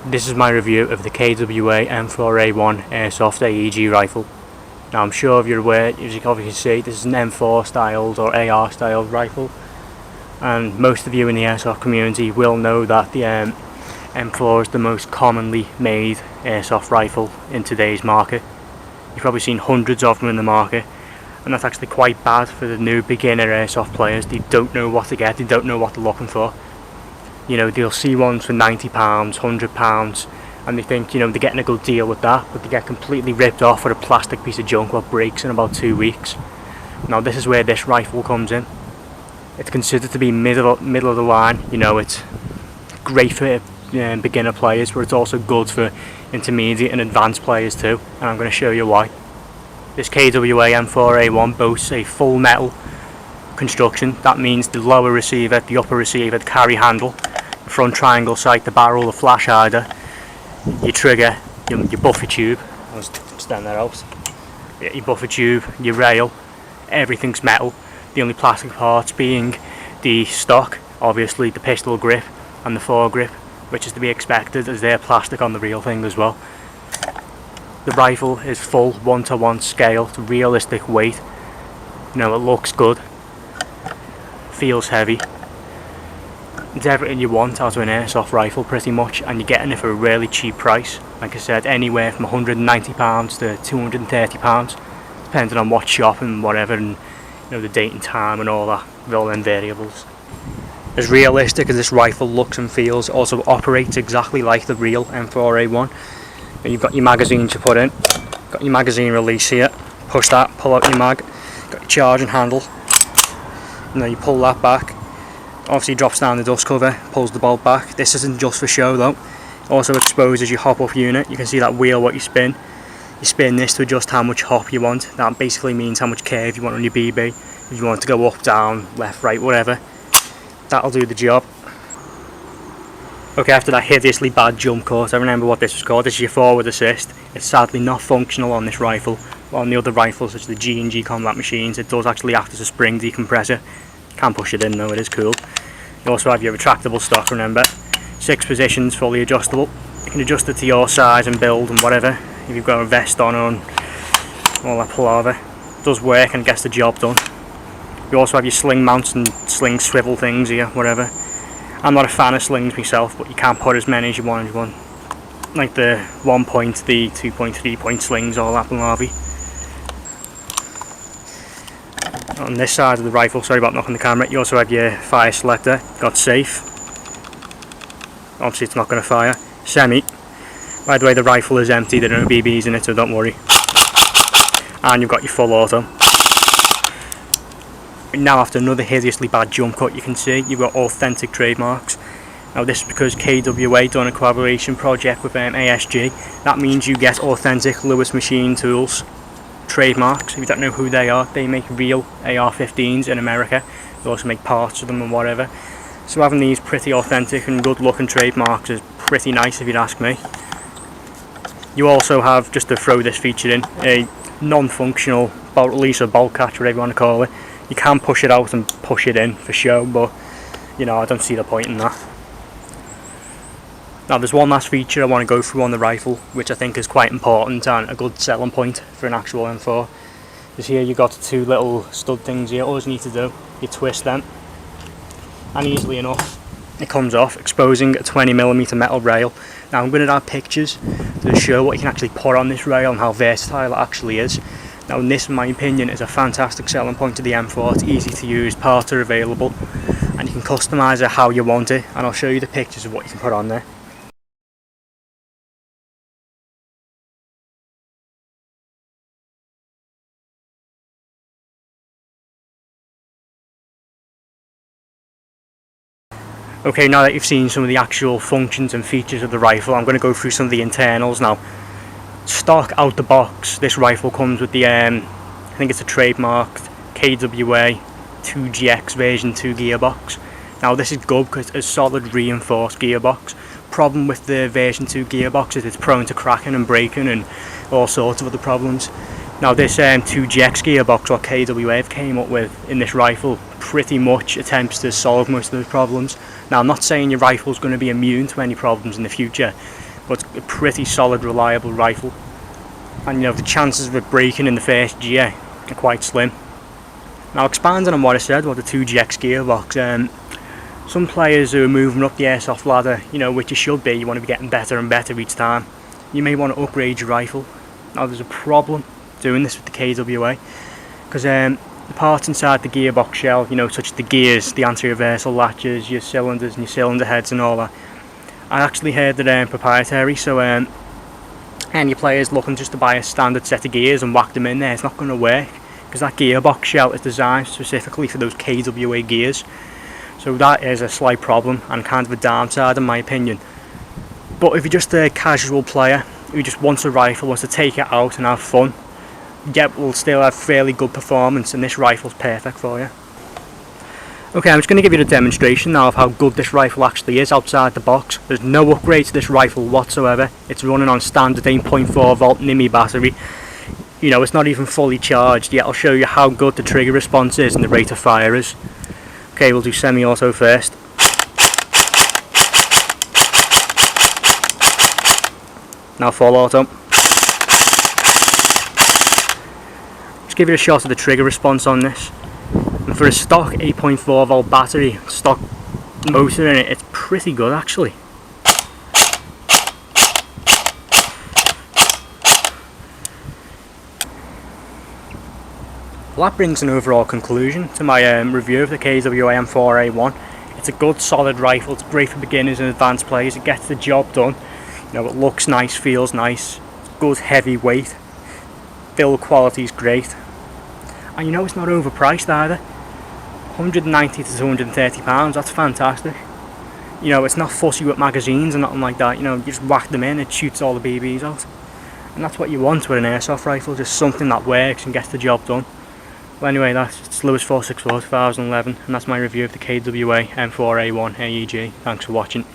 This is my review of the KWA M4A1 Airsoft AEG rifle. Now I'm sure you're aware, as you can obviously see, this is an M4 styled or AR styled rifle, and most of you in the airsoft community will know that the M4 is the most commonly made airsoft rifle in today's market. You've probably seen hundreds of them in the market, and that's actually quite bad for the new beginner airsoft players. They don't know what to get, they don't know what they're looking for. You know, they'll see ones for £90, £100, and they think, you know, they're getting a good deal with that, but they get completely ripped off for a plastic piece of junk what breaks in about 2 weeks. Now this is where this rifle comes in. It's considered to be middle of the line. You know, it's great for beginner players, but it's also good for intermediate and advanced players too, and I'm going to show you why. This KWA M4A1 boasts a full metal construction. That means the lower receiver, the upper receiver, the carry handle, the front triangle sight, the barrel, the flash hider, your trigger, your buffer tube, I'll stand that out, your buffer tube, your rail, everything's metal. The only plastic parts being the stock, obviously the pistol grip and the foregrip, which is to be expected as they're plastic on the real thing as well. The rifle is full 1-to-1 scale, it's realistic weight. You know, it looks good, feels heavy. It's everything you want out of an airsoft rifle pretty much, and you're getting it for a really cheap price. Like I said, anywhere from £190 to £230, depending on what shop and whatever, and you know, the date and time and all that, with all them variables. As realistic as this rifle looks and feels, it also operates exactly like the real M4A1. And you've got your magazine to put in, got your magazine release here, push that, pull out your mag, got your charging handle, and then you pull that back. Obviously drops down the dust cover, pulls the bolt back. This isn't just for show though. It also exposes your hop up unit. You can see that wheel what you spin. You spin this to adjust how much hop you want. That basically means how much curve you want on your BB. If you want it to go up, down, left, right, whatever, that'll do the job. Okay, after that hideously bad jump cut, I remember what this was called. This is your forward assist. It's sadly not functional on this rifle. On the other rifles, such as the G&G combat machines, it does actually act as a spring decompressor. You can push it in though, it is cool. You also have your retractable stock, remember. 6 positions, fully adjustable. You can adjust it to your size and build and whatever. If you've got a vest on and all that palaver, it does work and gets the job done. You also have your sling mounts and sling swivel things here, whatever. I'm not a fan of slings myself, but you can put as many as you want. Like the 1 point, the 2.3 point slings, all that malarkey. On this side of the rifle, sorry about knocking the camera, you also have your fire selector. Got safe. Obviously it's not going to fire. Semi. By the way, the rifle is empty, there are no BBs in it, so don't worry. And you've got your full auto. Now after another hideously bad jump cut, you can see you've got authentic trademarks. Now this is because KWA done a collaboration project with ASG. That means you get authentic Lewis machine tools. Trademarks, if you don't know who they are, they make real AR-15s in America. They also make parts of them and whatever. So having these pretty authentic and good looking trademarks is pretty nice if you'd ask me. You also have, just to throw this feature in, a non-functional bolt release or bolt catch, whatever you want to call it. You can push it out and push it in for show, but you know, I don't see the point in that. Now there's one last feature I want to go through on the rifle, which I think is quite important and a good selling point for an actual M4. Is here you've got 2 little stud things here. All you need to do, you twist them, and easily enough it comes off, exposing a 20mm metal rail. Now I'm going to add pictures to show what you can actually put on this rail and how versatile it actually is. Now this, in my opinion, is a fantastic selling point to the M4. It's easy to use, parts are available, and you can customise it how you want it, and I'll show you the pictures of what you can put on there. Okay, now that you've seen some of the actual functions and features of the rifle, I'm going to go through some of the internals now. Stock out the box, this rifle comes with the, I think it's a trademarked KWA 2GX version 2 gearbox. Now this is good because it's a solid reinforced gearbox. Problem with the version 2 gearbox is it's prone to cracking and breaking and all sorts of other problems. Now this 2GX gearbox, what KWA have came up with in this rifle, pretty much attempts to solve most of those problems. Now I'm not saying your rifle's going to be immune to any problems in the future, but it's a pretty solid, reliable rifle. And the chances of it breaking in the first year are quite slim. Now, expanding on what I said about the 2GX gearbox, some players who are moving up the airsoft ladder, which you should be, you want to be getting better and better each time, you may want to upgrade your rifle. Now, there's a problem doing this with the KWA, because the parts inside the gearbox shell, such as the gears, the anti-reversal latches, your cylinders and your cylinder heads and all that, I actually heard that they're proprietary, so any players looking just to buy a standard set of gears and whack them in there, it's not going to work, because that gearbox shell is designed specifically for those KWA gears. So that is a slight problem and kind of a downside in my opinion. But if you're just a casual player who just wants a rifle, wants to take it out and have fun, will still have fairly good performance, and this rifle's perfect for you. Okay, I'm just going to give you a demonstration now of how good this rifle actually is outside the box. There's no upgrade to this rifle whatsoever. It's running on standard 8.4 volt NIMI battery. It's not even fully charged yet. I'll show you how good the trigger response is and the rate of fire is. Okay, we'll do semi-auto first. Now full auto. Just give you a shot of the trigger response on this. And for a stock 8.4 volt battery, stock motor in it, it's pretty good actually. Well, that brings an overall conclusion to my review of the KWA M4A1. It's a good solid rifle, it's great for beginners and advanced players, it gets the job done. It looks nice, feels nice, it's good heavy weight, build quality is great. And it's not overpriced either. 190 to 230 pounds, that's fantastic. It's not fussy with magazines and nothing like that, you just whack them in, it shoots all the BBs out. And that's what you want with an airsoft rifle, just something that works and gets the job done. Well, anyway, it's Lewis464 2011, and that's my review of the KWA M4A1 AEG. Thanks for watching.